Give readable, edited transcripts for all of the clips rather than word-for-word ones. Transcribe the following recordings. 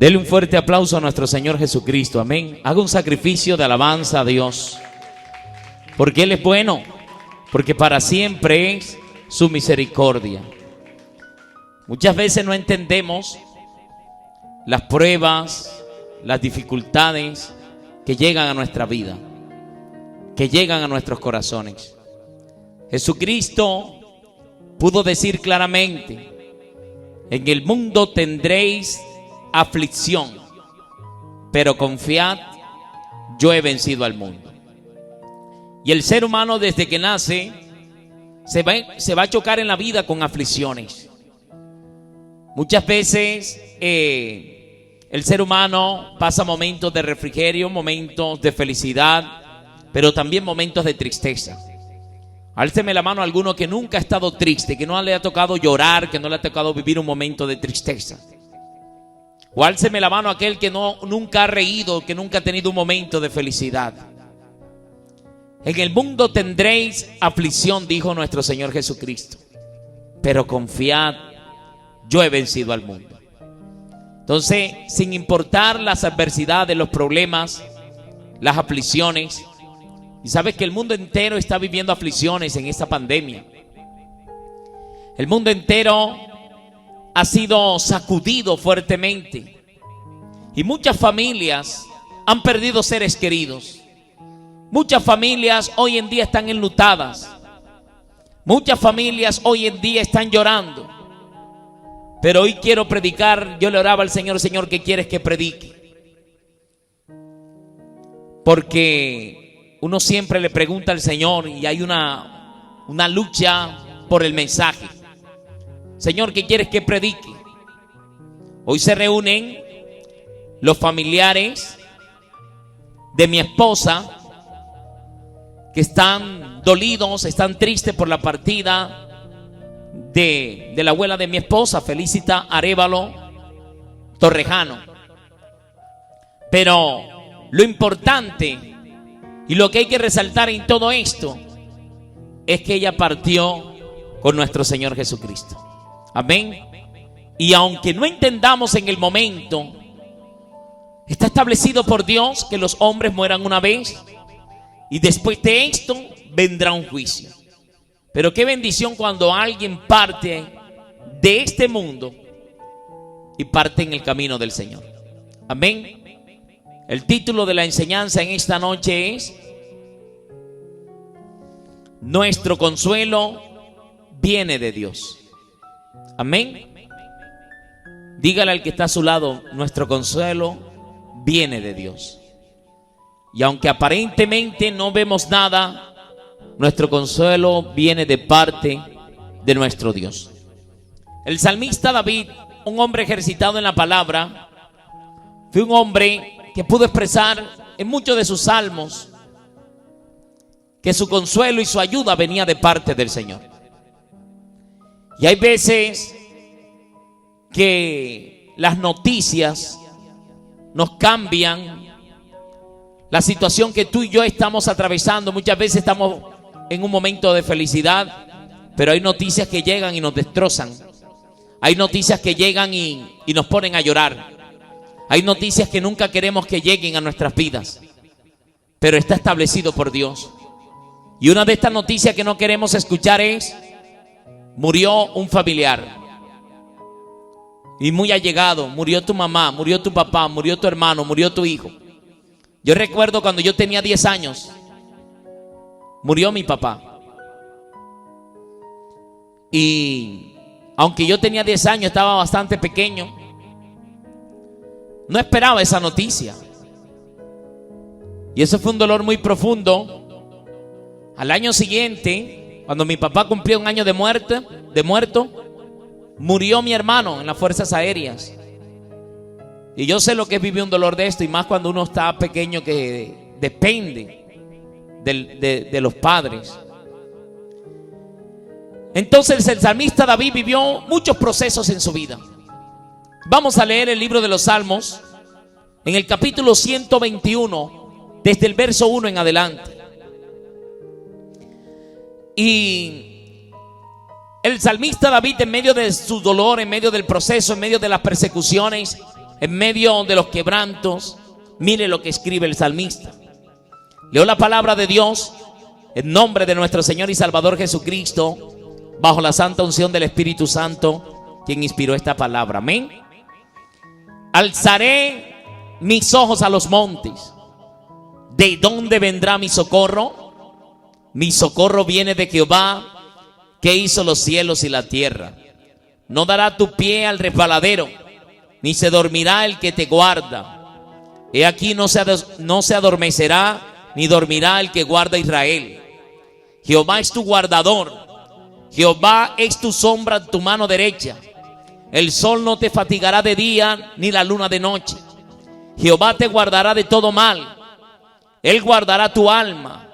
Dele un fuerte aplauso a nuestro Señor Jesucristo, amén. Haga un sacrificio de alabanza a Dios, porque Él es bueno, porque para siempre es su misericordia. Muchas veces no entendemos las pruebas, las dificultades que llegan a nuestra vida, que llegan a nuestros corazones. Jesucristo pudo decir claramente: en el mundo tendréis aflicción, pero confiad, yo he vencido al mundo. Y el ser humano, desde que nace, se va a chocar en la vida con aflicciones. Muchas veces el ser humano pasa momentos de refrigerio, momentos de felicidad, pero también momentos de tristeza. Álceme la mano a alguno que nunca ha estado triste, que no le ha tocado llorar, que no le ha tocado vivir un momento de tristeza. O álceme la mano a aquel que nunca ha reído, que nunca ha tenido un momento de felicidad. En el mundo tendréis aflicción, dijo nuestro Señor Jesucristo, pero confiad, yo he vencido al mundo. Entonces, sin importar las adversidades, los problemas, las aflicciones, y sabes que el mundo entero está viviendo aflicciones en esta pandemia. El mundo entero ha sido sacudido fuertemente y muchas familias han perdido seres queridos. Muchas familias hoy en día están enlutadas. Muchas familias hoy en día están llorando. Pero hoy quiero predicar. Yo le oraba al Señor: Señor, ¿qué quieres que predique? Porque uno siempre le pregunta al Señor y hay una lucha por el mensaje. Señor, ¿qué quieres que predique? Hoy se reúnen los familiares de mi esposa, que están dolidos, están tristes por la partida de la abuela de mi esposa, Felicita Arévalo Torrejano. Pero lo importante y lo que hay que resaltar en todo esto es que ella partió con nuestro Señor Jesucristo. Amén. Y aunque no entendamos en el momento, está establecido por Dios que los hombres mueran una vez y después de esto vendrá un juicio. Pero qué bendición cuando alguien parte de este mundo y parte en el camino del Señor. Amén. El título de la enseñanza en esta noche es: nuestro consuelo viene de Dios. Amén. Dígale al que está a su lado: nuestro consuelo viene de Dios. Y aunque aparentemente no vemos nada, nuestro consuelo viene de parte de nuestro Dios. El salmista David, un hombre ejercitado en la palabra, fue un hombre que pudo expresar en muchos de sus salmos que su consuelo y su ayuda venía de parte del Señor. Y hay veces que las noticias nos cambian la situación que tú y yo estamos atravesando. Muchas veces estamos en un momento de felicidad, pero hay noticias que llegan y nos destrozan. Hay noticias que llegan y nos ponen a llorar. Hay noticias que nunca queremos que lleguen a nuestras vidas, pero está establecido por Dios. Y una de estas noticias que no queremos escuchar es: murió un familiar y muy allegado, murió tu mamá, murió tu papá, murió tu hermano, murió tu hijo. Yo recuerdo cuando yo tenía 10 años, murió mi papá. Y aunque yo tenía 10 años, estaba bastante pequeño, no esperaba esa noticia. Y eso fue un dolor muy profundo. Al año siguiente, cuando mi papá cumplió un año de muerto, murió mi hermano en las fuerzas aéreas. Y yo sé lo que es vivir un dolor de esto, y más cuando uno está pequeño, que depende de los padres. Entonces el salmista David vivió muchos procesos en su vida. Vamos a leer el libro de los Salmos en el capítulo 121, desde el verso 1 en adelante. Y el salmista David, en medio de su dolor, en medio del proceso, en medio de las persecuciones, en medio de los quebrantos, mire lo que escribe el salmista. Leo la palabra de Dios en nombre de nuestro Señor y Salvador Jesucristo, bajo la santa unción del Espíritu Santo, quien inspiró esta palabra. Amén. Alzaré mis ojos a los montes. ¿De dónde vendrá mi socorro? Mi socorro viene de Jehová, que hizo los cielos y la tierra. No dará tu pie al resbaladero, ni se dormirá el que te guarda. He aquí no se adormecerá, ni dormirá el que guarda a Israel. Jehová es tu guardador. Jehová es tu sombra en tu mano derecha. El sol no te fatigará de día, ni la luna de noche. Jehová te guardará de todo mal. Él guardará tu alma.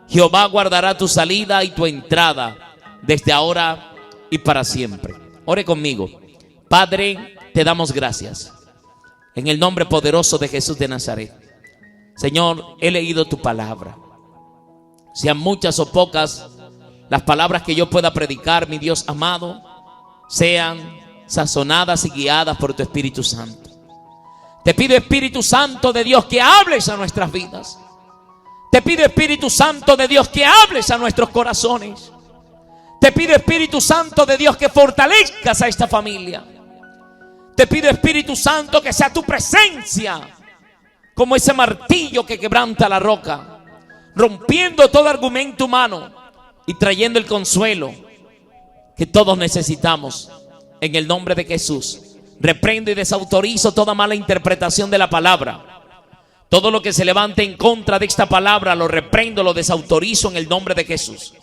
Jehová guardará tu salida y tu entrada, desde ahora y para siempre. Ore conmigo. Padre, te damos gracias en el nombre poderoso de Jesús de Nazaret. Señor, he leído tu palabra. Sean muchas o pocas las palabras que yo pueda predicar, mi Dios amado, sean sazonadas y guiadas por tu Espíritu Santo. Te pido, Espíritu Santo de Dios, que hables a nuestras vidas. Te pido, Espíritu Santo de Dios, que hables a nuestros corazones. Te pido, Espíritu Santo de Dios, que fortalezcas a esta familia. Te pido, Espíritu Santo, que sea tu presencia como ese martillo que quebranta la roca, rompiendo todo argumento humano y trayendo el consuelo que todos necesitamos. En el nombre de Jesús, reprendo y desautorizo toda mala interpretación de la palabra. Todo lo que se levante en contra de esta palabra, lo reprendo, lo desautorizo en el nombre de Jesús.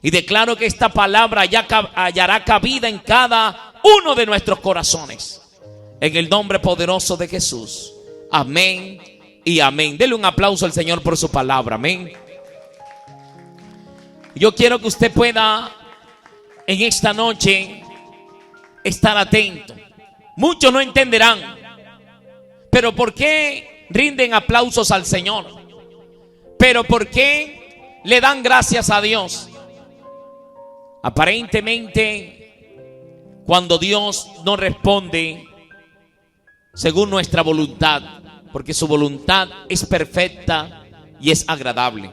Y declaro que esta palabra ya hallará cabida en cada uno de nuestros corazones. En el nombre poderoso de Jesús. Amén y amén. Dele un aplauso al Señor por su palabra. Amén. Yo quiero que usted pueda en esta noche estar atento. Muchos no entenderán, pero ¿por qué rinden aplausos al Señor? Pero ¿por qué le dan gracias a Dios? Aparentemente, cuando Dios no responde según nuestra voluntad, porque su voluntad es perfecta y es agradable,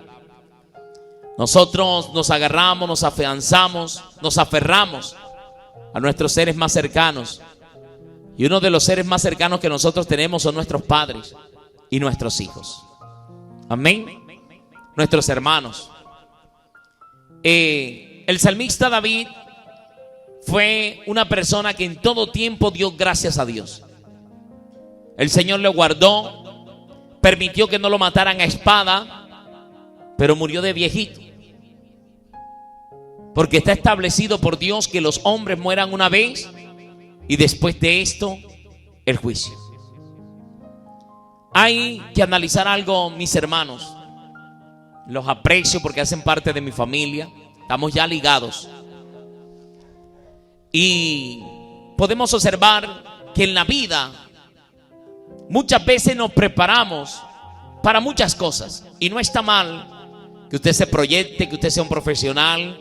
nosotros nos agarramos, nos afianzamos, nos aferramos a nuestros seres más cercanos. Y uno de los seres más cercanos que nosotros tenemos son nuestros padres y nuestros hijos. Amén. Nuestros hermanos. El salmista David fue una persona que en todo tiempo dio gracias a Dios. El Señor le guardó, permitió que no lo mataran a espada, pero murió de viejito. Porque está establecido por Dios que los hombres mueran una vez y después de esto, el juicio. Hay que analizar algo, mis hermanos. Los aprecio porque hacen parte de mi familia. Estamos ya ligados. Y podemos observar que en la vida muchas veces nos preparamos para muchas cosas. Y no está mal que usted se proyecte, que usted sea un profesional,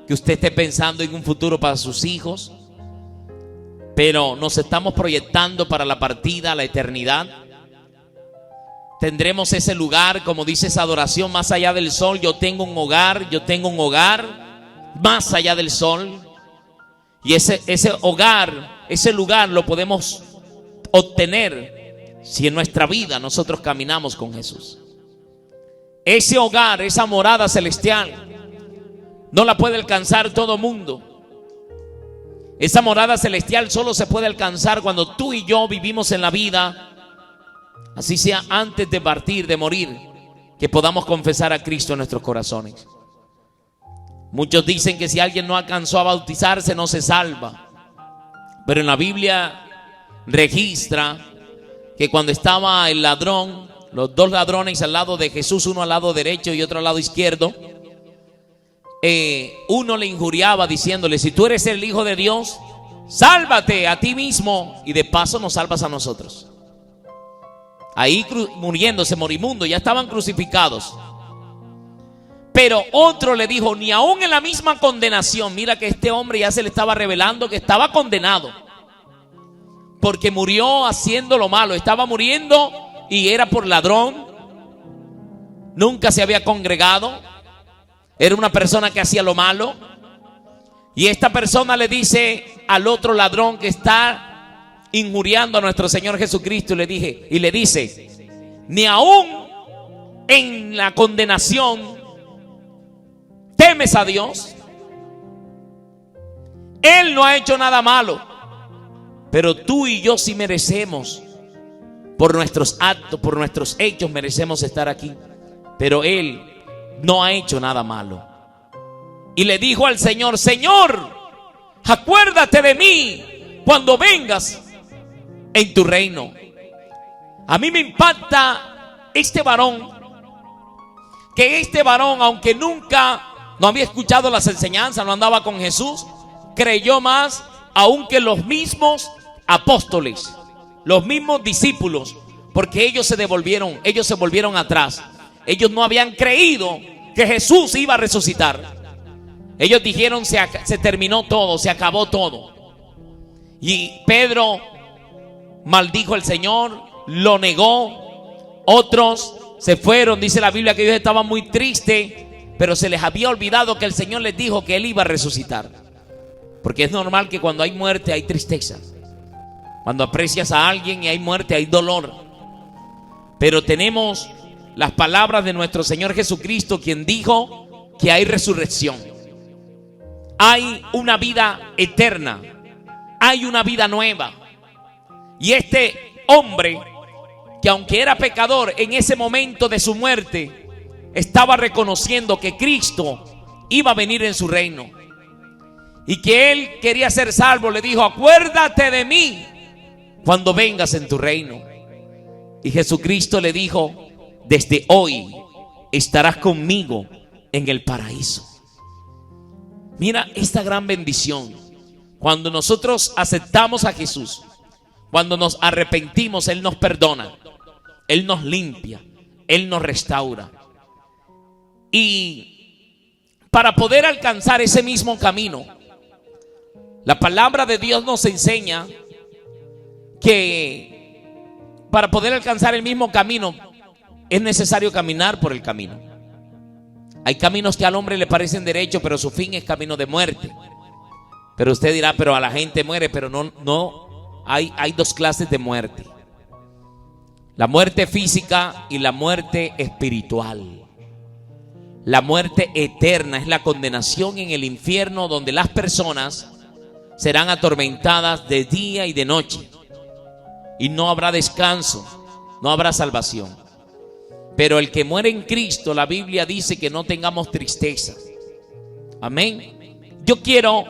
que usted esté pensando en un futuro para sus hijos. Pero nos estamos proyectando para la partida, la eternidad. Tendremos ese lugar, como dice esa adoración, más allá del sol. Yo tengo un hogar más allá del sol. Y ese hogar, ese lugar lo podemos obtener si en nuestra vida nosotros caminamos con Jesús. Ese hogar, esa morada celestial, no la puede alcanzar todo mundo. Esa morada celestial solo se puede alcanzar cuando tú y yo vivimos en la vida, así sea antes de partir, de morir, que podamos confesar a Cristo en nuestros corazones. Muchos dicen que si alguien no alcanzó a bautizarse no se salva, pero en la Biblia registra que cuando estaba el ladrón, los dos ladrones al lado de Jesús, uno al lado derecho y otro al lado izquierdo, uno le injuriaba diciéndole: si tú eres el Hijo de Dios, sálvate a ti mismo y de paso nos salvas a nosotros. Ahí muriéndose, moribundo, ya estaban crucificados. Pero otro le dijo, ni aún en la misma condenación, mira que este hombre ya se le estaba revelando que estaba condenado. porque murió haciendo lo malo. Estaba muriendo y era por ladrón. Nunca se había congregado. Era una persona que hacía lo malo. Y esta persona le dice al otro ladrón que está injuriando a nuestro Señor Jesucristo, y le dice: ni aún en la condenación temes a Dios. Él no ha hecho nada malo, pero tú y yo sí merecemos, por nuestros actos, por nuestros hechos, merecemos estar aquí. Pero Él no ha hecho nada malo. Y le dijo al Señor: Señor, acuérdate de mí cuando vengas en tu reino. A mí me impacta este varón, aunque nunca no había escuchado las enseñanzas, no andaba con Jesús, creyó más aún que los mismos apóstoles, los mismos discípulos, porque ellos se volvieron atrás. Ellos no habían creído que Jesús iba a resucitar. Ellos dijeron: se terminó todo, se acabó todo. Y Pedro maldijo al Señor, lo negó. Otros se fueron. Dice la Biblia que ellos estaban muy tristes, pero se les había olvidado que el Señor les dijo que Él iba a resucitar. Porque es normal que cuando hay muerte hay tristeza. Cuando aprecias a alguien y hay muerte hay dolor. Pero tenemos las palabras de nuestro Señor Jesucristo, quien dijo que hay resurrección. Hay una vida eterna. Hay una vida nueva. Y este hombre, que aunque era pecador, en ese momento de su muerte estaba reconociendo que Cristo iba a venir en su reino y que él quería ser salvo. Le dijo: acuérdate de mí cuando vengas en tu reino. Y Jesucristo le dijo: desde hoy estarás conmigo en el paraíso. Mira esta gran bendición. Cuando nosotros aceptamos a Jesús, cuando nos arrepentimos, Él nos perdona, Él nos limpia, Él nos restaura. Y para poder alcanzar ese mismo camino, la palabra de Dios nos enseña que para poder alcanzar el mismo camino es necesario caminar por el camino. Hay caminos que al hombre le parecen derechos, pero su fin es camino de muerte. Pero usted dirá: pero a la gente muere. Pero no, hay dos clases de muerte: la muerte física y la muerte espiritual. La muerte eterna es la condenación en el infierno, donde las personas serán atormentadas de día y de noche, y no habrá descanso, no habrá salvación. Pero el que muere en Cristo, la Biblia dice que no tengamos tristeza. Amén. Yo quiero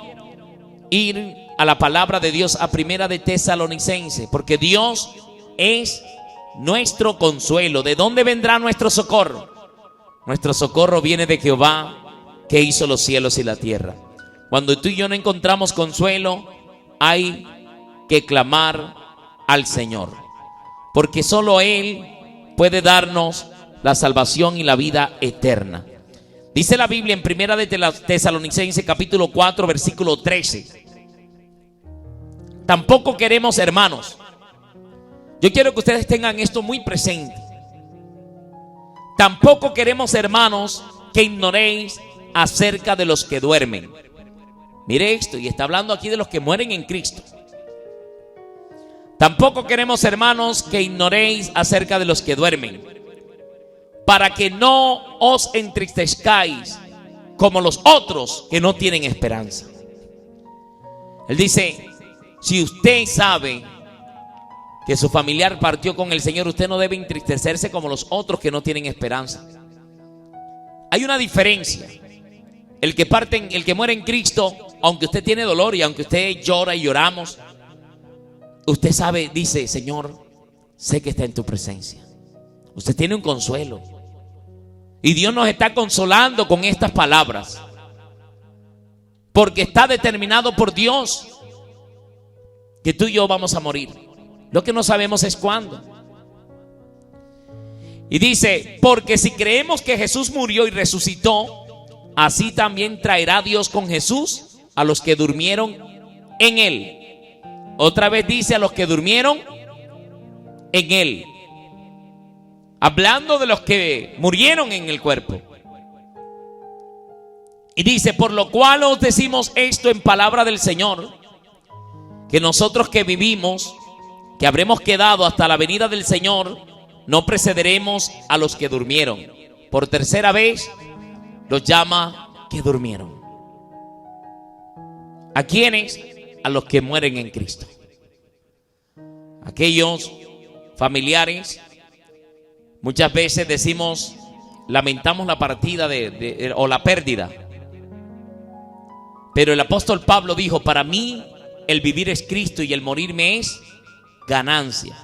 ir a la palabra de Dios, a Primera de Tesalonicenses, porque Dios es nuestro consuelo. ¿De dónde vendrá nuestro socorro? Nuestro socorro viene de Jehová, que hizo los cielos y la tierra. Cuando tú y yo no encontramos consuelo, hay que clamar al Señor, porque solo Él puede darnos la salvación y la vida eterna. Dice la Biblia en Primera de Tesalonicenses capítulo 4 versículo 13: tampoco queremos, hermanos, yo quiero que ustedes tengan esto muy presente, tampoco queremos, hermanos, que ignoréis acerca de los que duermen. Mire esto, y está hablando aquí de los que mueren en Cristo. Tampoco queremos, hermanos, que ignoréis acerca de los que duermen, para que no os entristezcáis como los otros que no tienen esperanza. Él dice: si usted sabe que su familiar partió con el Señor, usted no debe entristecerse como los otros que no tienen esperanza. Hay una diferencia. El que muere en Cristo, aunque usted tiene dolor y aunque usted llora y lloramos, usted sabe, dice: Señor, sé que está en tu presencia. Usted tiene un consuelo. Y Dios nos está consolando con estas palabras, porque está determinado por Dios que tú y yo vamos a morir. Lo que no sabemos es cuándo. Y dice: porque si creemos que Jesús murió y resucitó, así también traerá Dios con Jesús a los que durmieron en Él. Otra vez dice a los que durmieron en él, hablando de los que murieron en el cuerpo. Y dice: por lo cual os decimos esto en palabra del Señor, que nosotros que vivimos, que habremos quedado hasta la venida del Señor, no precederemos a los que durmieron. Por tercera vez los llama que durmieron. ¿A quiénes? A los que mueren en Cristo. Aquellos familiares, muchas veces decimos, lamentamos la partida o la pérdida. Pero el apóstol Pablo dijo: para mí el vivir es Cristo y el morir me es ganancia.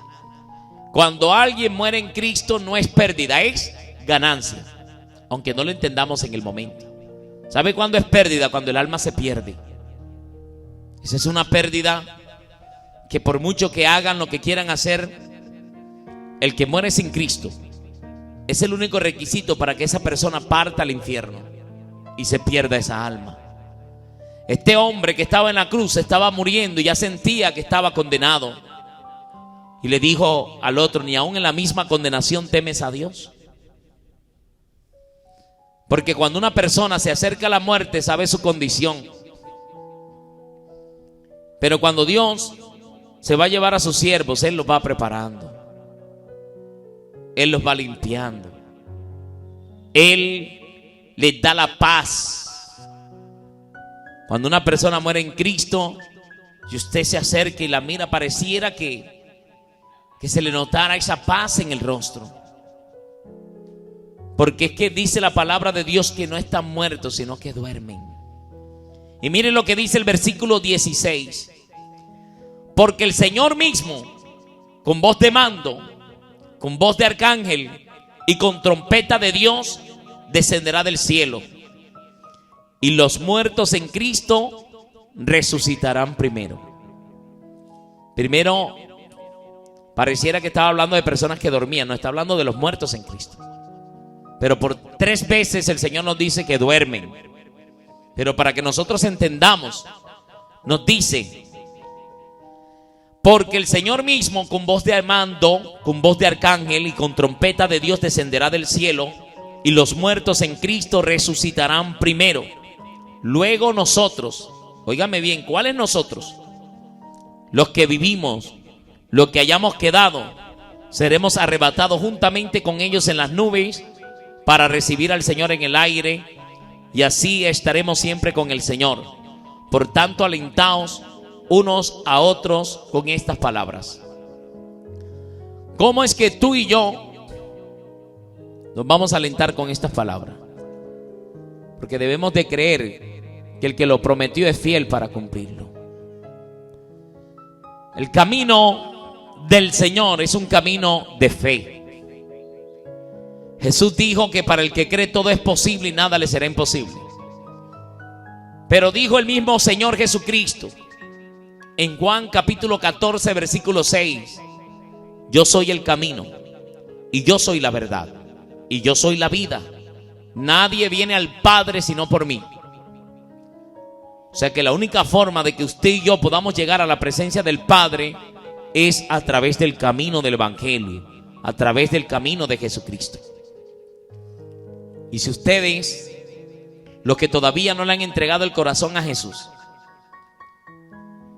Cuando alguien muere en Cristo no es pérdida, es ganancia, aunque no lo entendamos en el momento. ¿Sabe cuándo es pérdida? Cuando el alma se pierde. Esa es una pérdida que por mucho que hagan lo que quieran hacer, el que muere sin Cristo es el único requisito para que esa persona parta al infierno y se pierda esa alma. Este hombre que estaba en la cruz estaba muriendo y ya sentía que estaba condenado. Y le dijo al otro: ni aún en la misma condenación temes a Dios. Porque cuando una persona se acerca a la muerte sabe su condición. Pero cuando Dios se va a llevar a sus siervos, Él los va preparando. Él los va limpiando. Él les da la paz. Cuando una persona muere en Cristo y usted se acerca y la mira, pareciera que se le notara esa paz en el rostro. Porque es que dice la palabra de Dios que no están muertos, sino que duermen. Y miren lo que dice el versículo 16. Porque el Señor mismo, con voz de mando, con voz de arcángel y con trompeta de Dios, descenderá del cielo. Y los muertos en Cristo resucitarán primero. Primero, pareciera que estaba hablando de personas que dormían. No, está hablando de los muertos en Cristo. Pero por 3 veces el Señor nos dice que duermen. Pero para que nosotros entendamos, nos dice: porque el Señor mismo, con voz de mando, con voz de arcángel y con trompeta de Dios, descenderá del cielo. Y los muertos en Cristo resucitarán primero. Luego nosotros, óigame bien, ¿cuáles nosotros? Los que vivimos, los que hayamos quedado, seremos arrebatados juntamente con ellos en las nubes para recibir al Señor en el aire, y así estaremos siempre con el Señor. Por tanto, alentaos unos a otros con estas palabras. ¿Cómo es que tú y yo nos vamos a alentar con estas palabras? Porque debemos de creer que el que lo prometió es fiel para cumplirlo. El camino del Señor es un camino de fe. Jesús dijo que para el que cree todo es posible y nada le será imposible. Pero dijo el mismo Señor Jesucristo en Juan capítulo 14 versículo 6: yo soy el camino y yo soy la verdad y yo soy la vida. Nadie viene al Padre sino por mí. O sea que la única forma de que usted y yo podamos llegar a la presencia del Padre es a través del camino del Evangelio, a través del camino de Jesucristo. Y si ustedes, los que todavía no le han entregado el corazón a Jesús,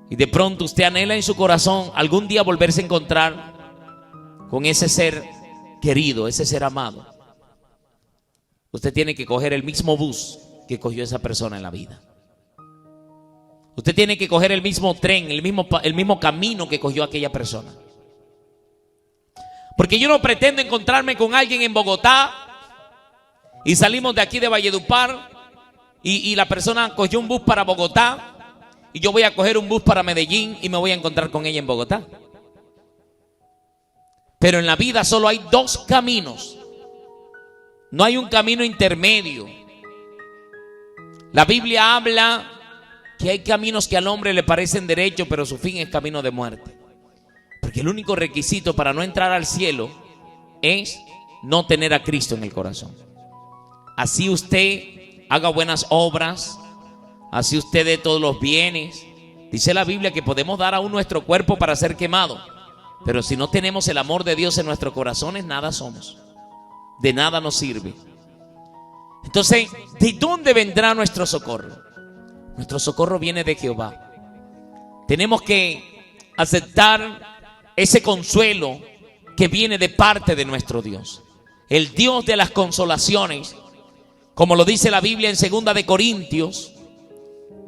y de pronto usted anhela en su corazón algún día volverse a encontrar con ese ser querido, ese ser amado, usted tiene que coger el mismo bus que cogió esa persona en la vida. Usted tiene que coger el mismo tren, el mismo camino que cogió aquella persona. Porque yo no pretendo encontrarme con alguien en Bogotá y salimos de aquí de Valledupar y la persona cogió un bus para Bogotá y yo voy a coger un bus para Medellín y me voy a encontrar con ella en Bogotá. Pero en la vida solo hay 2 caminos. No hay un camino intermedio. La Biblia habla que hay caminos que al hombre le parecen derechos, pero su fin es camino de muerte. Porque el único requisito para no entrar al cielo es no tener a Cristo en el corazón. Así usted haga buenas obras, así usted dé todos los bienes, Dice la Biblia que podemos dar aún nuestro cuerpo para ser quemado, pero si no tenemos el amor de Dios en nuestros corazones, nada somos. De nada nos sirve. Entonces, ¿de dónde vendrá nuestro socorro? Nuestro socorro viene de Jehová. Tenemos que aceptar ese consuelo que viene de parte de nuestro Dios. El Dios de las consolaciones, como lo dice la Biblia en 2 de Corintios,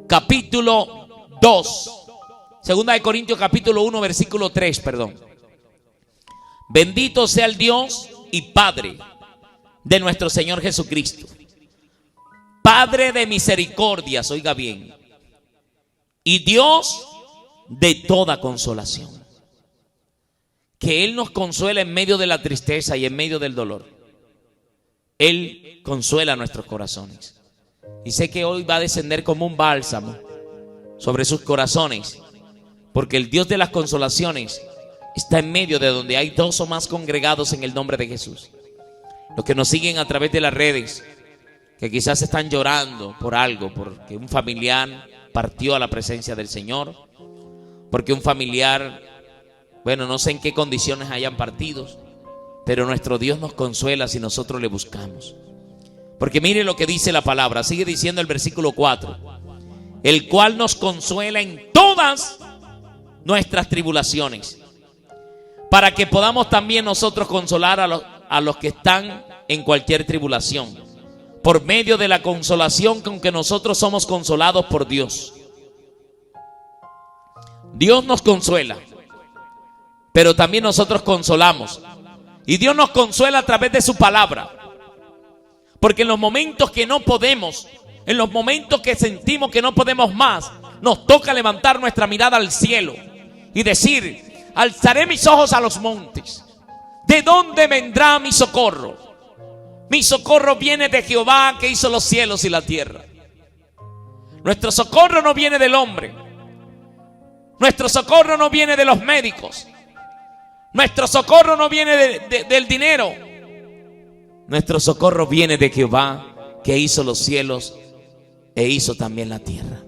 capítulo 2. 2 de Corintios capítulo 1, versículo 3, perdón. Bendito sea el Dios y Padre de nuestro Señor Jesucristo, Padre de misericordias, oiga bien, y Dios de toda consolación. Que Él nos consuela en medio de la tristeza y en medio del dolor. Él consuela nuestros corazones. Y sé que hoy va a descender como un bálsamo sobre sus corazones, porque el Dios de las consolaciones está en medio de donde hay dos o más congregados en el nombre de Jesús. Los que nos siguen a través de las redes, que quizás están llorando por algo, porque un familiar partió a la presencia del Señor, porque un familiar, bueno, no sé en qué condiciones hayan partido, pero nuestro Dios nos consuela si nosotros le buscamos. Porque mire lo que dice la palabra, sigue diciendo el versículo 4, el cual nos consuela en todas nuestras tribulaciones, para que podamos también nosotros consolar a los que están en cualquier tribulación, por medio de la consolación con que nosotros somos consolados por Dios. Dios nos consuela, pero también nosotros consolamos. Y Dios nos consuela a través de su palabra. Porque en los momentos que no podemos, en los momentos que sentimos que no podemos más, nos toca levantar nuestra mirada al cielo y decir: alzaré mis ojos a los montes. ¿De dónde vendrá mi socorro? Mi socorro viene de Jehová, que hizo los cielos y la tierra. Nuestro socorro no viene del hombre. Nuestro socorro no viene de los médicos. Nuestro socorro no viene del dinero. Nuestro socorro viene de Jehová, que hizo los cielos e hizo también la tierra.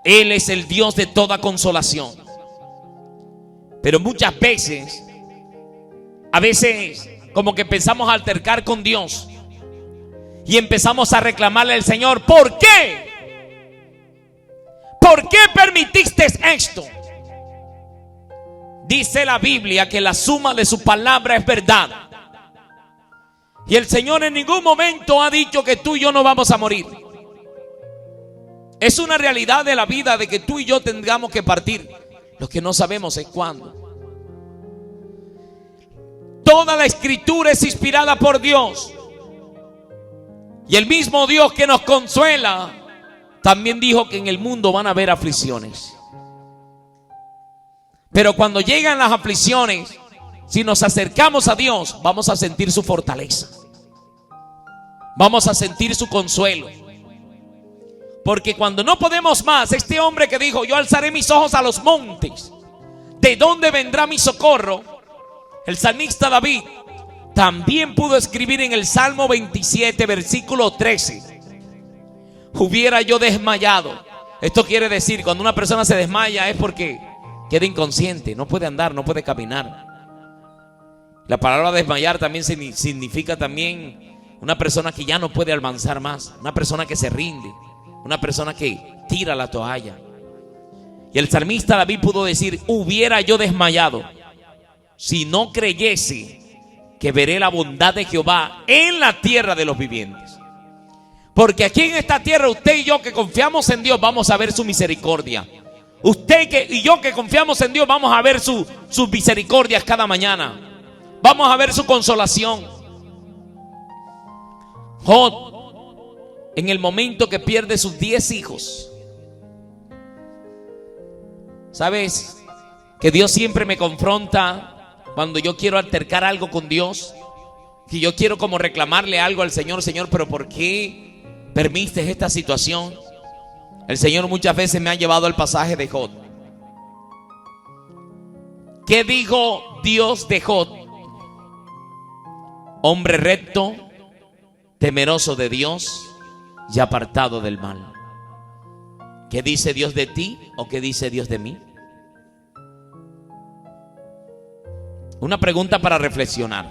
Él es el Dios de toda consolación. Pero muchas veces, a veces como que empezamos a altercar con Dios y empezamos a reclamarle al Señor: ¿por qué? ¿Por qué permitiste esto? Dice la Biblia que la suma de su palabra es verdad. Y el Señor en ningún momento ha dicho que tú y yo no vamos a morir. Es una realidad de la vida de que tú y yo tengamos que partir. Lo que no sabemos es cuándo. Toda la escritura es inspirada por Dios. Y el mismo Dios que nos consuela también dijo que en el mundo van a haber aflicciones. Pero cuando llegan las aflicciones, si nos acercamos a Dios, vamos a sentir su fortaleza. Vamos a sentir su consuelo. Porque cuando no podemos más, este hombre que dijo: yo alzaré mis ojos a los montes, ¿de dónde vendrá mi socorro? El salmista David también pudo escribir en el Salmo 27, versículo 13: hubiera yo desmayado. Esto quiere decir, cuando una persona se desmaya es porque queda inconsciente, no puede andar, no puede caminar. La palabra desmayar también significa también una persona que ya no puede avanzar más, una persona que se rinde, una persona que tira la toalla. Y el salmista David pudo decir: hubiera yo desmayado si no creyese que veré la bondad de Jehová en la tierra de los vivientes. Porque aquí en esta tierra, usted y yo que confiamos en Dios, vamos a ver su misericordia. Usted y yo que confiamos en Dios, vamos a ver sus misericordias cada mañana. Vamos a ver su consolación. Job, en el momento que pierde sus 10 hijos, ¿sabes? Que Dios siempre me confronta cuando yo quiero altercar algo con Dios, que yo quiero como reclamarle algo al Señor: Señor, pero ¿por qué permites esta situación? El Señor muchas veces me ha llevado al pasaje de Job. ¿Qué dijo Dios de Job? Hombre recto, temeroso de Dios y apartado del mal. ¿Qué dice Dios de ti o qué dice Dios de mí? Una pregunta para reflexionar.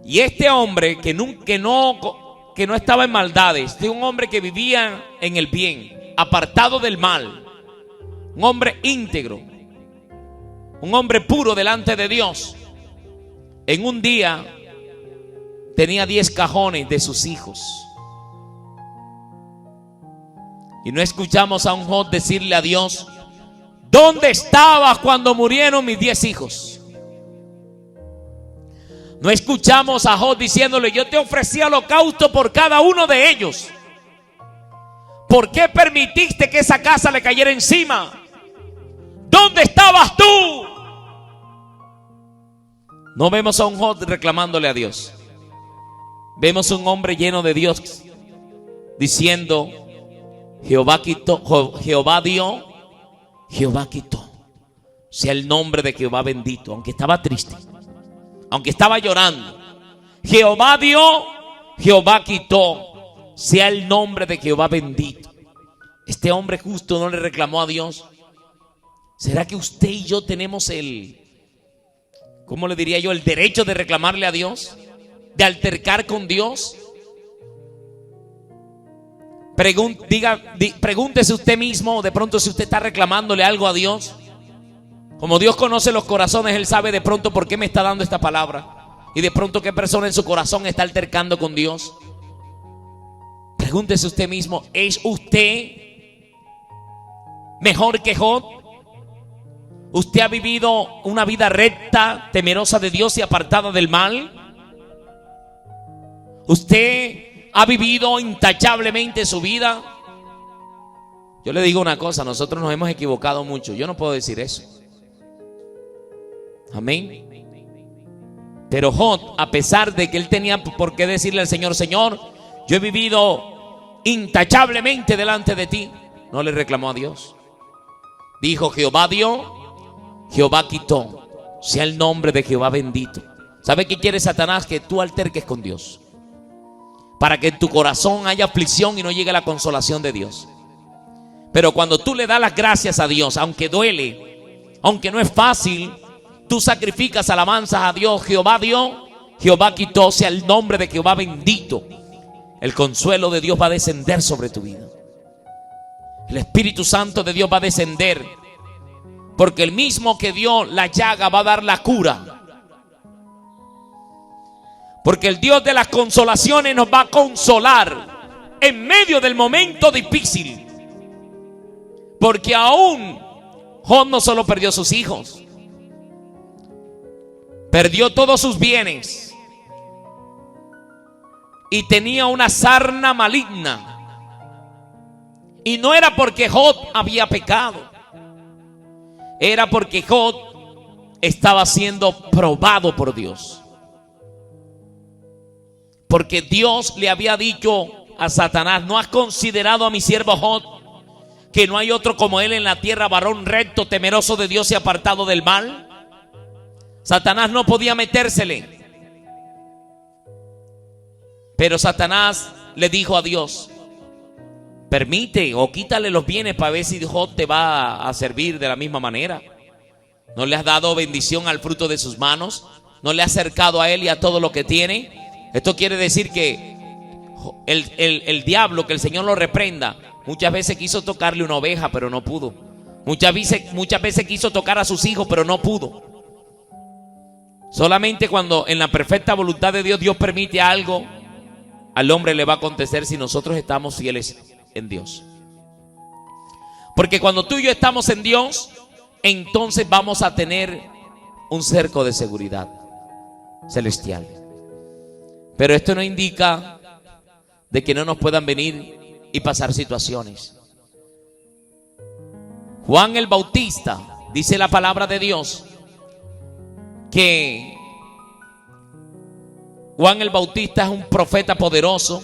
Y este hombre que no estaba en maldades, este un hombre que vivía en el bien, apartado del mal, un hombre íntegro, un hombre puro delante de Dios. En un día tenía 10 cajones de sus hijos. Y no escuchamos a un Job decirle a Dios: ¿dónde estabas cuando murieron mis 10 hijos? No escuchamos a Job diciéndole: yo te ofrecí holocausto por cada uno de ellos. ¿Por qué permitiste que esa casa le cayera encima? ¿Dónde estabas tú? No vemos a un Job reclamándole a Dios. Vemos un hombre lleno de Dios diciendo: Jehová quitó, Jehová dio, Jehová quitó. Sea el nombre de Jehová bendito. Aunque estaba triste, aunque estaba llorando, Jehová dio, Jehová quitó. Sea el nombre de Jehová bendito. Este hombre justo no le reclamó a Dios. ¿Será que usted y yo tenemos ¿cómo le diría yo? El derecho de reclamarle a Dios, de altercar con Dios. Pregúntese usted mismo, de pronto, si usted está reclamándole algo a Dios. Como Dios conoce los corazones, Él sabe de pronto por qué me está dando esta palabra. Y de pronto qué persona en su corazón está altercando con Dios. Pregúntese usted mismo: ¿es usted mejor que Job? ¿Usted ha vivido una vida recta, temerosa de Dios y apartada del mal? ¿Usted ha vivido intachablemente su vida? Yo le digo una cosa: nosotros nos hemos equivocado mucho. Yo no puedo decir eso. Amén. Pero Job, a pesar de que él tenía por qué decirle al Señor: Señor, yo he vivido intachablemente delante de ti, no le reclamó a Dios. Dijo: Jehová dio, Jehová quitó. Sea el nombre de Jehová bendito. ¿Sabe qué quiere Satanás? Que tú alterques con Dios, para que en tu corazón haya aflicción y no llegue la consolación de Dios. Pero cuando tú le das las gracias a Dios, aunque duele, aunque no es fácil, tú sacrificas alabanzas a Dios. Jehová dio, Jehová quitó. Sea el nombre de Jehová bendito. El consuelo de Dios va a descender sobre tu vida. El Espíritu Santo de Dios va a descender, porque el mismo que dio la llaga va a dar la cura. Porque el Dios de las consolaciones nos va a consolar en medio del momento difícil. Porque aún Job no solo perdió sus hijos, perdió todos sus bienes y tenía una sarna maligna. Y no era porque Job había pecado, era porque Job estaba siendo probado por Dios. Porque Dios le había dicho a Satanás: ¿no has considerado a mi siervo Job, que no hay otro como él en la tierra, varón recto, temeroso de Dios y apartado del mal? Satanás no podía metérsele. Pero Satanás le dijo a Dios: permite o quítale los bienes para ver si Job te va a servir de la misma manera. ¿No le has dado bendición al fruto de sus manos? ¿No le has acercado a él y a todo lo que tiene? Esto quiere decir que el diablo, que el Señor lo reprenda, muchas veces quiso tocarle una oveja, pero no pudo. Muchas veces quiso tocar a sus hijos, pero no pudo. Solamente cuando en la perfecta voluntad de Dios, Dios permite algo, al hombre le va a acontecer si nosotros estamos fieles en Dios. Porque cuando tú y yo estamos en Dios, entonces vamos a tener un cerco de seguridad celestial. Pero esto no indica de que no nos puedan venir y pasar situaciones. Juan el Bautista, dice la palabra de Dios, que Juan el Bautista es un profeta poderoso,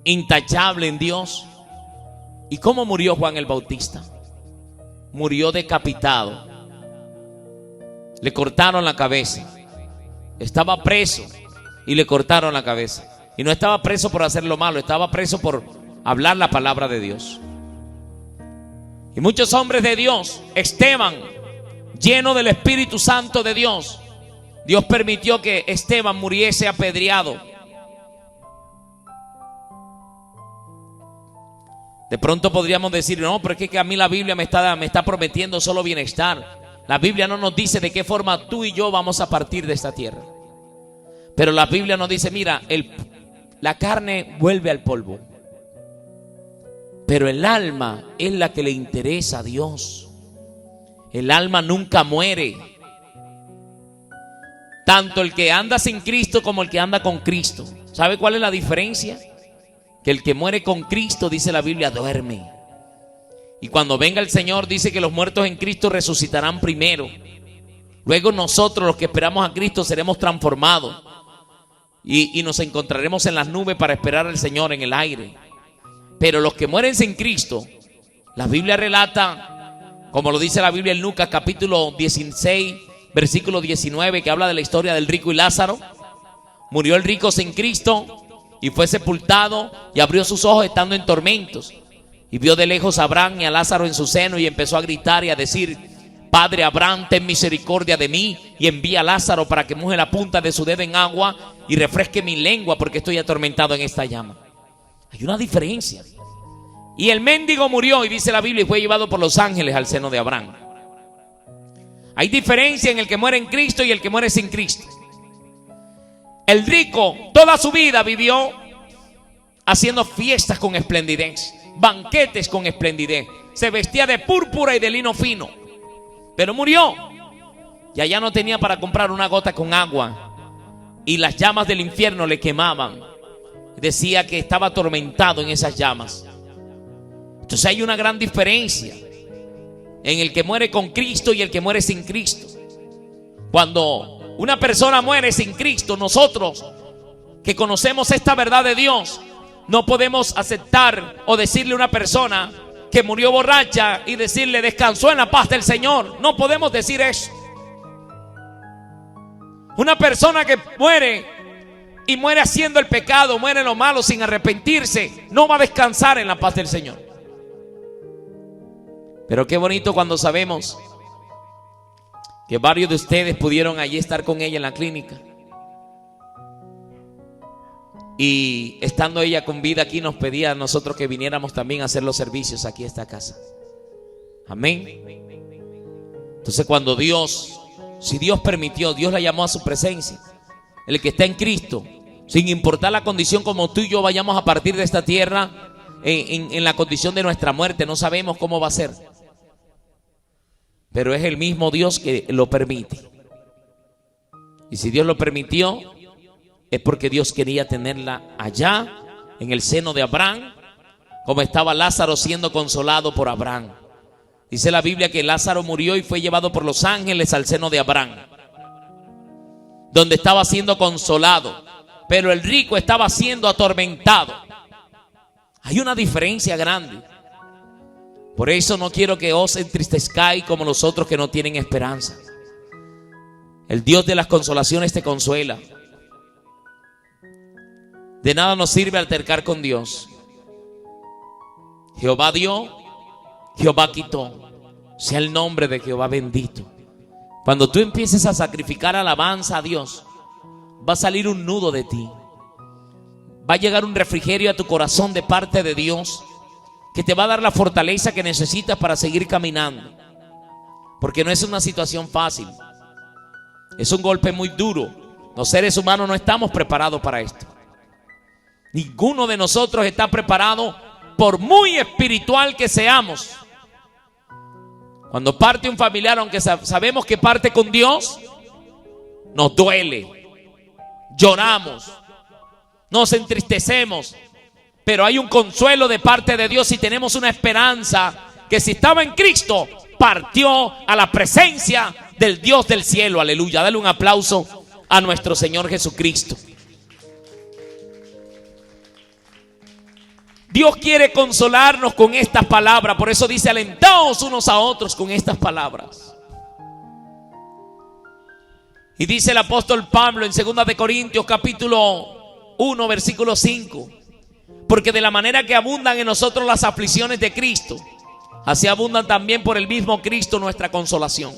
intachable en Dios. ¿Y cómo murió Juan el Bautista? Murió decapitado. Le cortaron la cabeza. Estaba preso y le cortaron la cabeza. Y no estaba preso por hacer lo malo, estaba preso por hablar la palabra de Dios. Y muchos hombres de Dios, Esteban, lleno del Espíritu Santo de Dios, Dios permitió que Esteban muriese apedreado. De pronto podríamos decir, no, pero es que a mí la Biblia me está prometiendo solo bienestar. La Biblia no nos dice de qué forma tú y yo vamos a partir de esta tierra. Pero la Biblia nos dice, mira, la carne vuelve al polvo, pero el alma es la que le interesa a Dios. El alma nunca muere. Tanto el que anda sin Cristo como el que anda con Cristo. ¿Sabe cuál es la diferencia? Que el que muere con Cristo, dice la Biblia, duerme. Y cuando venga el Señor, dice que los muertos en Cristo resucitarán primero. Luego nosotros, los que esperamos a Cristo, seremos transformados. Y nos encontraremos en las nubes para esperar al Señor en el aire. Pero los que mueren sin Cristo, la Biblia relata, como lo dice la Biblia en Lucas capítulo 16, versículo 19, que habla de la historia del rico y Lázaro. Murió el rico sin Cristo y fue sepultado, y abrió sus ojos estando en tormentos, y vio de lejos a Abraham y a Lázaro en su seno, y empezó a gritar y a decir: Padre Abraham, ten misericordia de mí, y envía a Lázaro para que moje la punta de su dedo en agua y refresque mi lengua, porque estoy atormentado en esta llama. Hay una diferencia. Y el mendigo murió, y dice la Biblia, y fue llevado por los ángeles al seno de Abraham. Hay diferencia en el que muere en Cristo y el que muere sin Cristo. El rico toda su vida vivió haciendo fiestas con esplendidez, banquetes con esplendidez. Se vestía de púrpura y de lino fino, pero murió y allá no tenía para comprar una gota con agua, y las llamas del infierno le quemaban. Decía que estaba atormentado en esas llamas. Entonces hay una gran diferencia en el que muere con Cristo y el que muere sin Cristo. Cuando una persona muere sin Cristo, nosotros que conocemos esta verdad de Dios, no podemos aceptar o decirle a una persona que murió borracha y decirle: descansó en la paz del Señor. No podemos decir eso. Una persona que muere y muere haciendo el pecado, muere en lo malo sin arrepentirse, no va a descansar en la paz del Señor. Pero qué bonito cuando sabemos que varios de ustedes pudieron allí estar con ella en la clínica, y estando ella con vida aquí nos pedía a nosotros que viniéramos también a hacer los servicios aquí a esta casa. Amén. Entonces cuando Dios, si Dios permitió, Dios la llamó a su presencia, el que está en Cristo, sin importar la condición como tú y yo vayamos a partir de esta tierra, en la condición de nuestra muerte, no sabemos cómo va a ser, pero es el mismo Dios que lo permite. Y si Dios lo permitió, es porque Dios quería tenerla allá en el seno de Abraham, como estaba Lázaro siendo consolado por Abraham. Dice la Biblia que Lázaro murió y fue llevado por los ángeles al seno de Abraham, donde estaba siendo consolado, pero el rico estaba siendo atormentado. Hay una diferencia grande. Por eso no quiero que os entristezcáis como los otros que no tienen esperanza. El Dios de las consolaciones te consuela. De nada nos sirve altercar con Dios. Jehová dio, Jehová quitó. Sea el nombre de Jehová bendito. Cuando tú empieces a sacrificar alabanza a Dios, va a salir un nudo de ti. Va a llegar un refrigerio a tu corazón de parte de Dios, que te va a dar la fortaleza que necesitas para seguir caminando. Porque no es una situación fácil. Es un golpe muy duro. Los seres humanos no estamos preparados para esto. Ninguno de nosotros está preparado, por muy espiritual que seamos. Cuando parte un familiar, aunque sabemos que parte con Dios, nos duele, lloramos, nos entristecemos, pero hay un consuelo de parte de Dios y tenemos una esperanza que si estaba en Cristo, partió a la presencia del Dios del cielo. Aleluya. Dale un aplauso a nuestro Señor Jesucristo. Dios quiere consolarnos con estas palabras. Por eso dice: alentaos unos a otros con estas palabras. Y dice el apóstol Pablo en 2 de Corintios capítulo 1 versículo 5: Porque de la manera que abundan en nosotros las aflicciones de Cristo, así abundan también por el mismo Cristo nuestra consolación.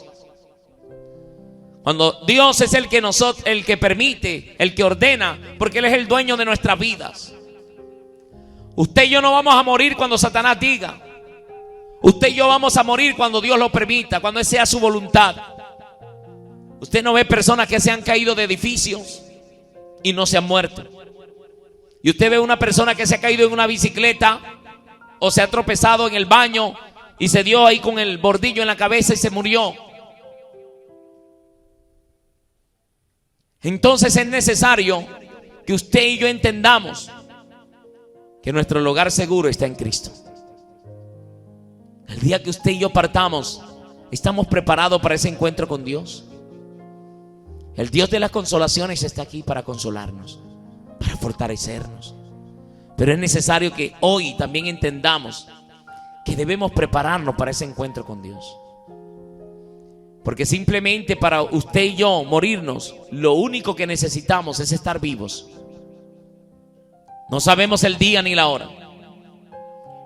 Cuando Dios es el que permite, el que ordena, porque Él es el dueño de nuestras vidas. Usted y yo no vamos a morir cuando Satanás diga. Usted y yo vamos a morir cuando Dios lo permita, cuando esa sea su voluntad. Usted no ve personas que se han caído de edificios y no se han muerto. Y usted ve una persona que se ha caído en una bicicleta o se ha tropezado en el baño y se dio ahí con el bordillo en la cabeza y se murió. Entonces es necesario que usted y yo entendamos que nuestro lugar seguro está en Cristo. El día que usted y yo partamos, ¿estamos preparados para ese encuentro con Dios? El Dios de las consolaciones está aquí para consolarnos, para fortalecernos. Pero es necesario que hoy también entendamos que debemos prepararnos para ese encuentro con Dios. Porque simplemente para usted y yo morirnos, lo único que necesitamos es estar vivos. No sabemos el día ni la hora.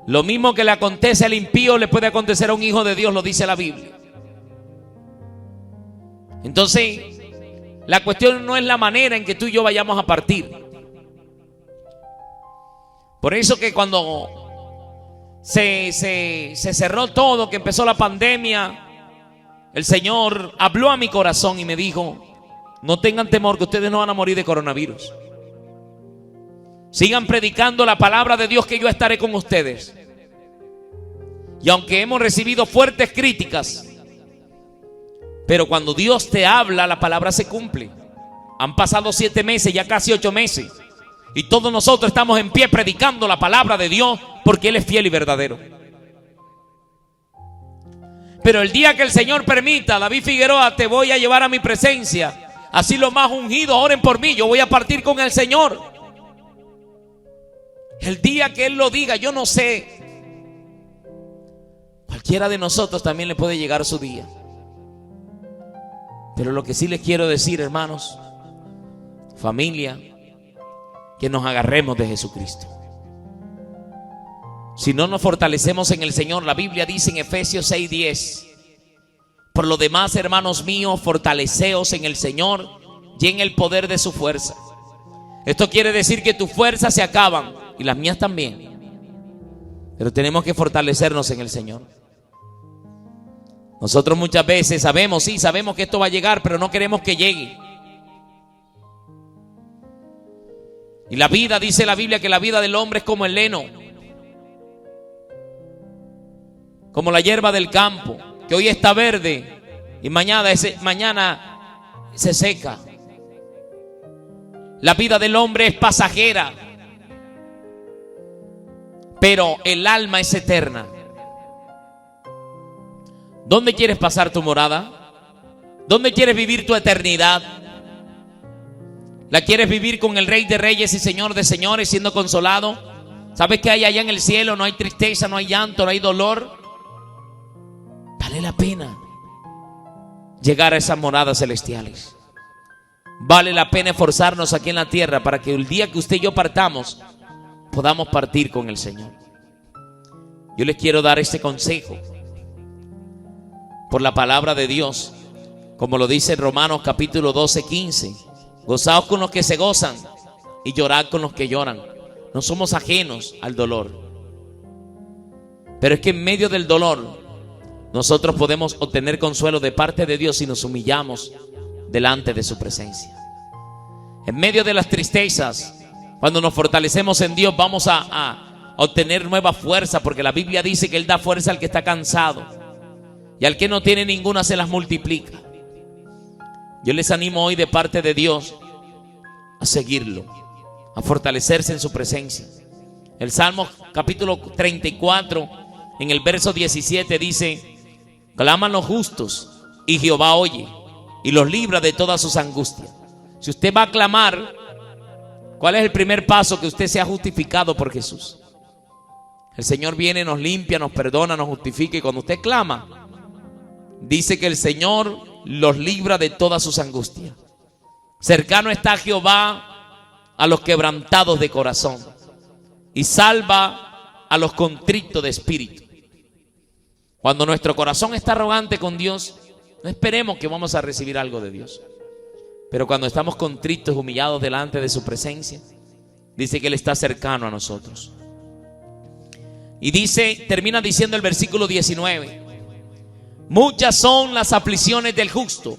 Lo mismo que le acontece al impío le puede acontecer a un hijo de Dios, lo dice la Biblia. Entonces, la cuestión no es la manera en que tú y yo vayamos a partir. Por eso que cuando se cerró todo, que empezó la pandemia, el Señor habló a mi corazón y me dijo: no tengan temor, que ustedes no van a morir de coronavirus. Sigan predicando la palabra de Dios, que yo estaré con ustedes. Y aunque hemos recibido fuertes críticas, pero cuando Dios te habla, la palabra se cumple. Han pasado 7 meses, ya casi 8 meses, y todos nosotros estamos en pie predicando la palabra de Dios, porque Él es fiel y verdadero. Pero el día que el Señor permita, David Figueroa, te voy a llevar a mi presencia. Así los más ungidos oren por mí, yo voy a partir con el Señor. El día que Él lo diga, yo no sé. Cualquiera de nosotros también le puede llegar su día. Pero lo que sí les quiero decir, hermanos, familia, que nos agarremos de Jesucristo. Si no nos fortalecemos en el Señor, la Biblia dice en Efesios 6:10: por lo demás, hermanos míos, fortaleceos en el Señor y en el poder de su fuerza. Esto quiere decir que tus fuerzas se acaban y las mías también, pero tenemos que fortalecernos en el Señor. Nosotros muchas veces sabemos que esto va a llegar, pero no queremos que llegue. Y la vida, dice la Biblia, que la vida del hombre es como el heno, como la hierba del campo, que hoy está verde y mañana se seca. La vida del hombre es pasajera, pero el alma es eterna. ¿Dónde quieres pasar tu morada? ¿Dónde quieres vivir tu eternidad? ¿La quieres vivir con el Rey de Reyes y Señor de Señores, siendo consolado? ¿Sabes que hay allá en el cielo? No hay tristeza, no hay llanto, no hay dolor. Vale la pena llegar a esas moradas celestiales. Vale la pena esforzarnos aquí en la tierra para que el día que usted y yo partamos, podamos partir con el Señor. Yo les quiero dar este consejo por la palabra de Dios, como lo dice en Romanos capítulo 12:15: gozaos con los que se gozan y llorad con los que lloran. No somos ajenos al dolor, pero es que en medio del dolor nosotros podemos obtener consuelo de parte de Dios si nos humillamos delante de su presencia. En medio de las tristezas, cuando nos fortalecemos en Dios, vamos a obtener nueva fuerza, porque la Biblia dice que Él da fuerza al que está cansado y al que no tiene ninguna se las multiplica. Yo les animo hoy de parte de Dios a seguirlo, a fortalecerse en su presencia. El Salmo capítulo 34, en el verso 17 dice: claman los justos y Jehová oye y los libra de todas sus angustias. Si usted va a clamar, ¿cuál es el primer paso? Que usted sea justificado por Jesús. El Señor viene, nos limpia, nos perdona, nos justifica, y cuando usted clama, dice que el Señor los libra de todas sus angustias. Cercano está Jehová a los quebrantados de corazón. y salva a los contritos de espíritu. Cuando nuestro corazón está arrogante con Dios, no esperemos que vamos a recibir algo de Dios. Pero cuando estamos contritos, humillados delante de su presencia, dice que Él está cercano a nosotros. Y dice, termina diciendo el versículo 19: muchas son las aflicciones del justo,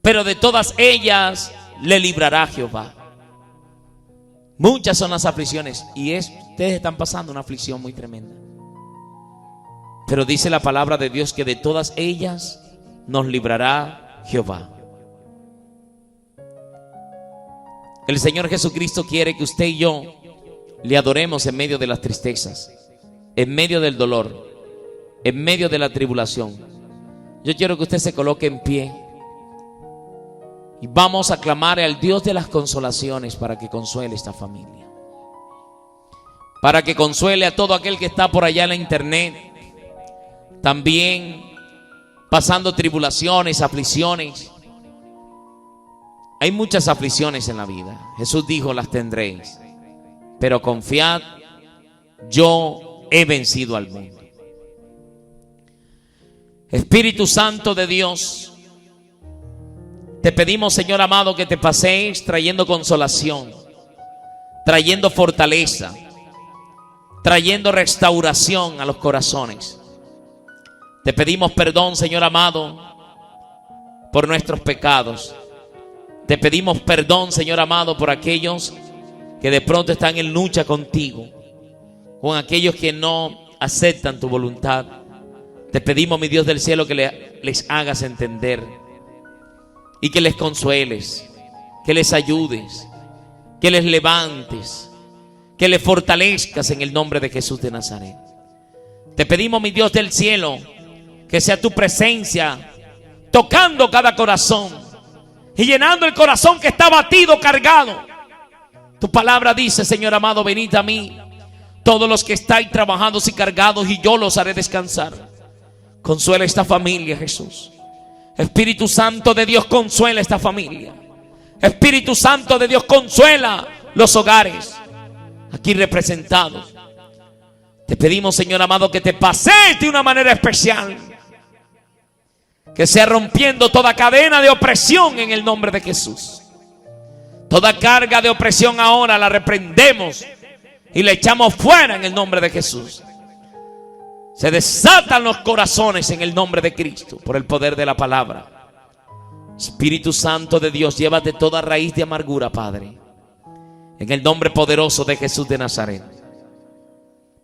pero de todas ellas le librará Jehová. Muchas son las aflicciones, y ustedes están pasando una aflicción muy tremenda. Pero dice la palabra de Dios que de todas ellas nos librará Jehová. El Señor Jesucristo quiere que usted y yo le adoremos en medio de las tristezas, en medio del dolor, en medio de la tribulación. Yo quiero que usted se coloque en pie y vamos a clamar al Dios de las consolaciones para que consuele esta familia, para que consuele a todo aquel que está por allá en la internet, también pasando tribulaciones, aflicciones. Hay muchas aflicciones en la vida. Jesús dijo: las tendréis, pero confiad, yo he vencido al mundo. Espíritu Santo de Dios, te pedimos, Señor amado, que te pasees trayendo consolación, trayendo fortaleza, trayendo restauración a los corazones. Te pedimos perdón, Señor amado, por nuestros pecados. Te pedimos perdón, Señor amado, por aquellos que de pronto están en lucha contigo, con aquellos que no aceptan tu voluntad. Te pedimos, mi Dios del cielo, que les hagas entender y que les consueles, que les ayudes, que les levantes, que les fortalezcas en el nombre de Jesús de Nazaret. Te pedimos, mi Dios del cielo, que sea tu presencia tocando cada corazón y llenando el corazón que está batido, cargado. Tu palabra dice, Señor amado: venid a mí, todos los que estáis trabajados y cargados, y yo los haré descansar. Consuela esta familia, Jesús. Espíritu Santo de Dios, consuela esta familia. Espíritu Santo de Dios, consuela los hogares aquí representados. Te pedimos, Señor amado, que te pasees de una manera especial, que sea rompiendo toda cadena de opresión en el nombre de Jesús. Toda carga de opresión ahora la reprendemos y la echamos fuera en el nombre de Jesús. Se desatan los corazones en el nombre de Cristo por el poder de la palabra. Espíritu Santo de Dios, llévate toda raíz de amargura, Padre, en el nombre poderoso de Jesús de Nazaret.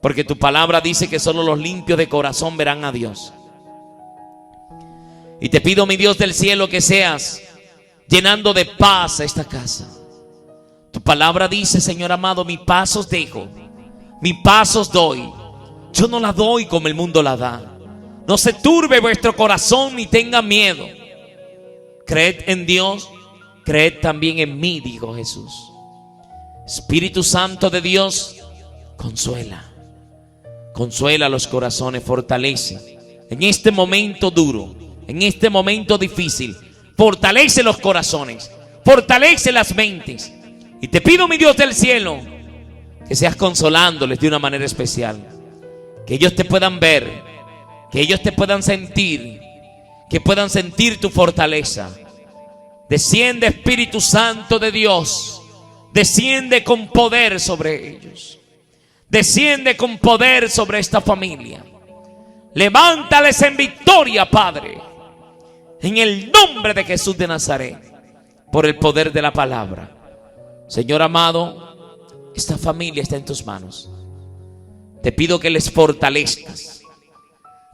Porque tu palabra dice que solo los limpios de corazón verán a Dios. Y te pido, mi Dios del cielo, que seas llenando de paz a esta casa. Tu palabra dice, Señor amado: mi paz os dejo, mi paz os doy. Yo no la doy como el mundo la da. No se turbe vuestro corazón ni tenga miedo. Creed en Dios, creed también en mí, dijo Jesús. Espíritu Santo de Dios, consuela. Consuela los corazones, fortalece. En este momento duro, en este momento difícil, fortalece los corazones, fortalece las mentes. Y te pido, mi Dios del cielo, que seas consolándoles de una manera especial. Que ellos te puedan ver, que ellos te puedan sentir, que puedan sentir tu fortaleza. Desciende, Espíritu Santo de Dios, desciende con poder sobre ellos. Desciende con poder sobre esta familia. Levántales en victoria, Padre, en el nombre de Jesús de Nazaret, por el poder de la palabra. Señor amado, esta familia está en tus manos. Te pido que les fortalezcas,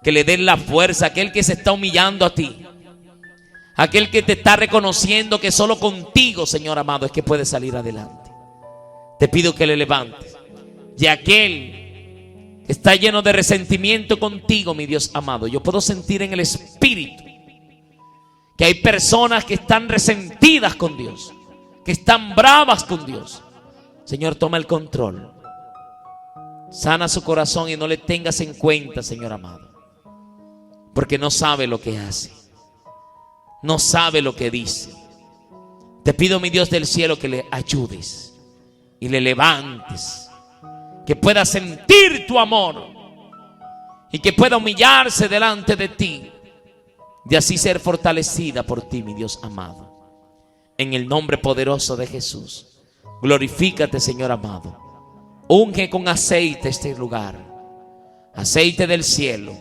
que le den la fuerza a aquel que se está humillando a ti, aquel que te está reconociendo que solo contigo, Señor amado, es que puede salir adelante. Te pido que le levantes. Y aquel que está lleno de resentimiento contigo, mi Dios amado, yo puedo sentir en el espíritu que hay personas que están resentidas con Dios, que están bravas con Dios. Señor, toma el control. Sana su corazón y no le tengas en cuenta, Señor amado, porque no sabe lo que hace, no sabe lo que dice. Te pido, mi Dios del cielo, que le ayudes y le levantes que pueda sentir tu amor y que pueda humillarse delante de ti, de así ser fortalecida por ti, mi Dios amado. En el nombre poderoso de Jesús, glorifícate, Señor amado. Unge con aceite este lugar, aceite del cielo.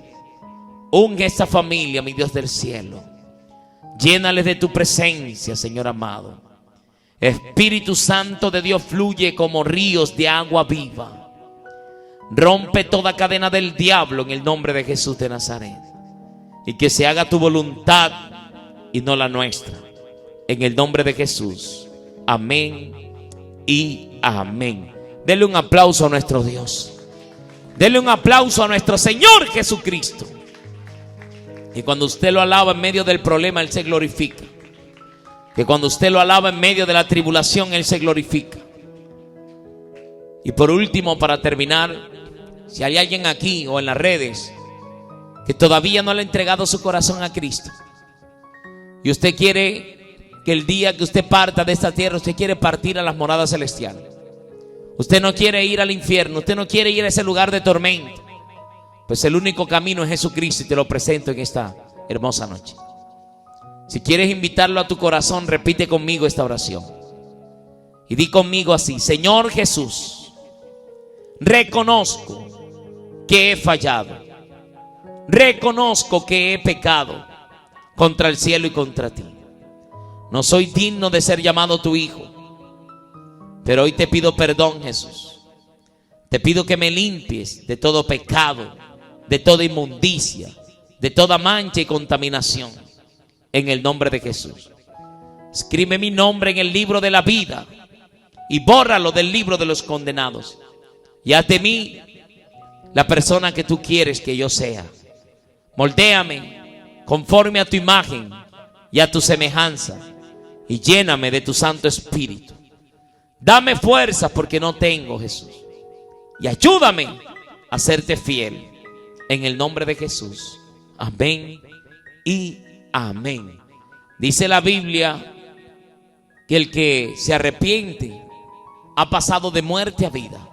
Unge esta familia, mi Dios del cielo. Llénales de tu presencia, Señor amado. Espíritu Santo de Dios, fluye como ríos de agua viva. Rompe toda cadena del diablo en el nombre de Jesús de Nazaret. Y que se haga tu voluntad y no la nuestra. En el nombre de Jesús. Amén y amén. Denle un aplauso a nuestro Dios. Denle un aplauso a nuestro Señor Jesucristo. Y cuando usted lo alaba en medio del problema, Él se glorifica. Que cuando usted lo alaba en medio de la tribulación, Él se glorifica. Y por último, para terminar, si hay alguien aquí o en las redes que todavía no le ha entregado su corazón a Cristo, y usted quiere que el día que usted parta de esta tierra, usted quiere partir a las moradas celestiales, usted no quiere ir al infierno, usted no quiere ir a ese lugar de tormento, pues el único camino es Jesucristo, y te lo presento en esta hermosa noche. Si quieres invitarlo a tu corazón, repite conmigo esta oración y di conmigo así: Señor Jesús, reconozco que he fallado, reconozco que he pecado contra el cielo y contra ti. No soy digno de ser llamado tu hijo, pero hoy te pido perdón, Jesús. Te pido que me limpies de todo pecado, de toda inmundicia, de toda mancha y contaminación, en el nombre de Jesús. Escribe mi nombre en el libro de la vida y bórralo del libro de los condenados, y haz de mí la persona que tú quieres que yo sea. Moldéame conforme a tu imagen y a tu semejanza, y lléname de tu Santo Espíritu. Dame fuerza porque no tengo, Jesús, y ayúdame a serte fiel, en el nombre de Jesús. Amén y amén. Dice la Biblia que el que se arrepiente ha pasado de muerte a vida,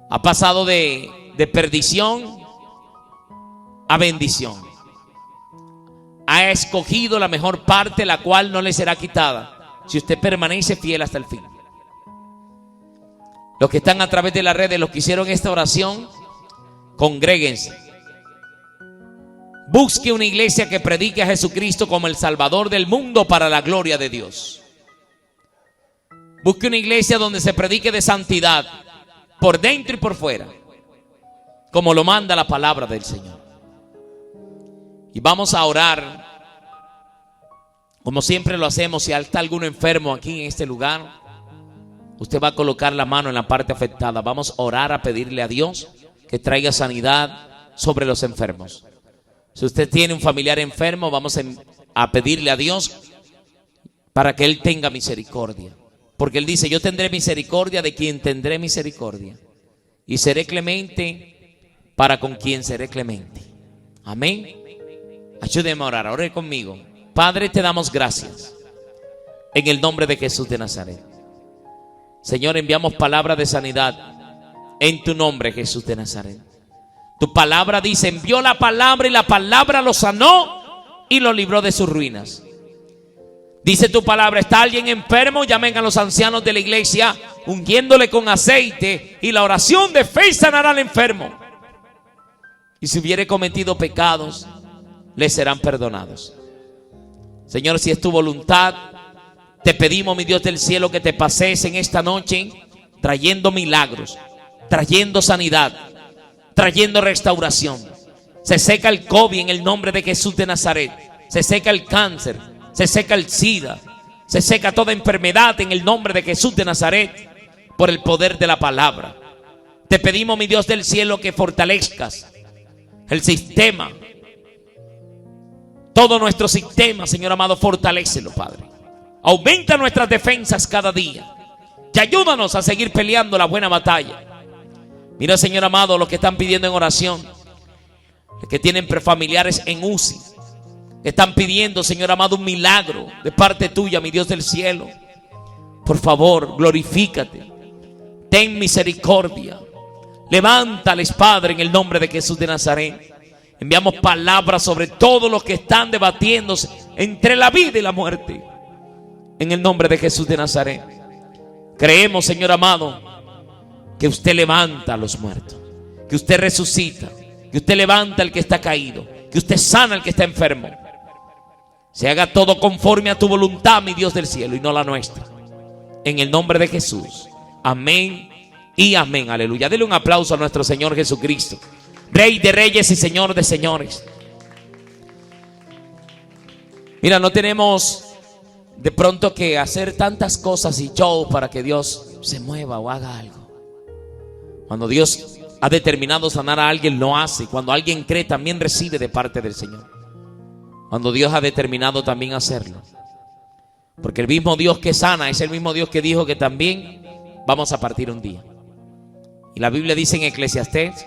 ha pasado de perdición a bendición, ha escogido la mejor parte, la cual no le será quitada si usted permanece fiel hasta el fin. Los que están a través de las redes, los que hicieron esta oración, congréguense. Busque una iglesia que predique a Jesucristo como el Salvador del mundo para la gloria de Dios. Busque una iglesia donde se predique de santidad, por dentro y por fuera, como lo manda la palabra del Señor. Y vamos a orar, como siempre lo hacemos. Si está alguno enfermo aquí en este lugar, usted va a colocar la mano en la parte afectada. Vamos a orar, a pedirle a Dios que traiga sanidad sobre los enfermos. Si usted tiene un familiar enfermo, vamos a pedirle a Dios para que Él tenga misericordia. Porque Él dice: yo tendré misericordia de quien tendré misericordia, y seré clemente para con quien seré clemente. Amén. Ayúdeme a orar, ore conmigo. Padre, te damos gracias en el nombre de Jesús de Nazaret. Señor, enviamos palabra de sanidad en tu nombre, Jesús de Nazaret. Tu palabra dice: envió la palabra y la palabra lo sanó y lo libró de sus ruinas. Dice tu palabra: está alguien enfermo, llamen a los ancianos de la iglesia, ungiéndole con aceite, y la oración de fe sanará al enfermo. Y si hubiere cometido pecados, le serán perdonados. Señor, si es tu voluntad, te pedimos, mi Dios del cielo, que te pases en esta noche trayendo milagros, trayendo sanidad, trayendo restauración. Se seca el COVID en el nombre de Jesús de Nazaret. Se seca el cáncer, se seca el SIDA, se seca toda enfermedad en el nombre de Jesús de Nazaret, por el poder de la palabra. Te pedimos, mi Dios del cielo, que fortalezcas el sistema, todo nuestro sistema, Señor amado, fortalécelo, Padre. Aumenta nuestras defensas cada día y ayúdanos a seguir peleando la buena batalla. Mira, Señor amado, los que están pidiendo en oración, los que tienen prefamiliares en UCI, están pidiendo, Señor amado, un milagro de parte tuya, mi Dios del cielo. Por favor, glorifícate. ten misericordia. Levántales, Padre, en el nombre de Jesús de Nazaret. Enviamos palabras sobre todos los que están debatiéndose entre la vida y la muerte, en el nombre de Jesús de Nazaret. Creemos, Señor amado, que usted levanta a los muertos, que usted resucita, que usted levanta al que está caído, que usted sana al que está enfermo. Se haga todo conforme a tu voluntad, mi Dios del cielo, y no la nuestra. En el nombre de Jesús. Amén y amén. Aleluya. Dele un aplauso a nuestro Señor Jesucristo, Rey de reyes y Señor de señores. Mira, no tenemos de pronto que hacer tantas cosas y show para que Dios se mueva o haga algo. Cuando Dios ha determinado sanar a alguien, lo hace. Cuando alguien cree, también recibe de parte del Señor. Cuando Dios ha determinado también hacerlo. Porque el mismo Dios que sana es el mismo Dios que dijo que también vamos a partir un día. Y la Biblia dice en Eclesiastés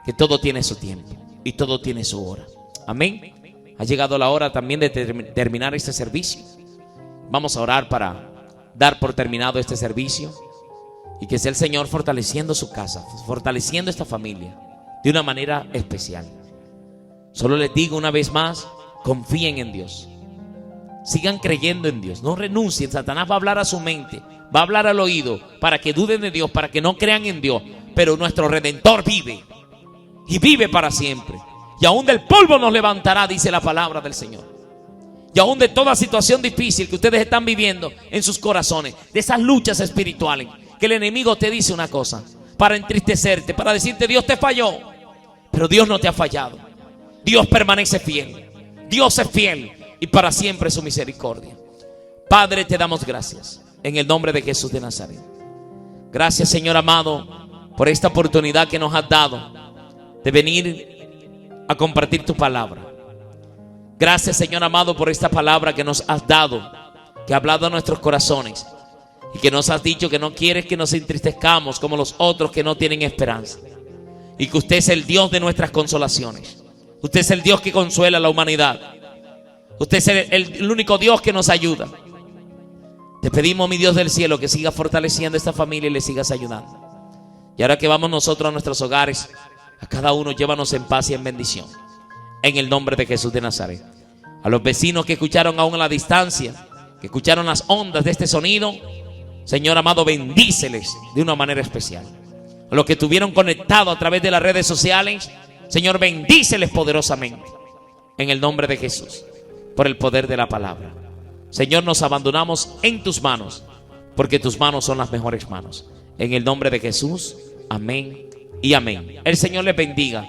que todo tiene su tiempo y todo tiene su hora. Amén. Ha llegado la hora también de terminar este servicio. Vamos a orar para dar por terminado este servicio y que sea el Señor fortaleciendo su casa, fortaleciendo esta familia de una manera especial. Solo les digo una vez más, confíen en Dios. Sigan creyendo en Dios. No renuncien. Satanás va a hablar a su mente, va a hablar al oído para que duden de Dios, para que no crean en Dios. Pero nuestro Redentor vive y vive para siempre. Y aún del polvo nos levantará, dice la palabra del Señor. Y aún de toda situación difícil que ustedes están viviendo en sus corazones, de esas luchas espirituales, que el enemigo te dice una cosa para entristecerte, para decirte Dios te falló. Pero Dios no te ha fallado. Dios permanece fiel. Dios es fiel y para siempre su misericordia. Padre, te damos gracias en el nombre de Jesús de Nazaret. Gracias, Señor amado, por esta oportunidad que nos has dado de venir a compartir tu palabra. Gracias, Señor amado, por esta palabra que nos has dado, que ha hablado a nuestros corazones y que nos has dicho que no quieres que nos entristezcamos como los otros que no tienen esperanza, y que usted es el Dios de nuestras consolaciones. Usted es el Dios que consuela a la humanidad. Usted es el único Dios que nos ayuda. Te pedimos, mi Dios del cielo, que sigas fortaleciendo esta familia y le sigas ayudando. Y ahora que vamos nosotros a nuestros hogares, a cada uno llévanos en paz y en bendición, en el nombre de Jesús de Nazaret. A los vecinos que escucharon aún a la distancia, que escucharon las ondas de este sonido, Señor amado, bendíceles de una manera especial. A los que estuvieron conectados a través de las redes sociales, Señor, bendíceles poderosamente, en el nombre de Jesús, por el poder de la palabra. Señor, nos abandonamos en tus manos, porque tus manos son las mejores manos. En el nombre de Jesús, amén y amén. El Señor les bendiga.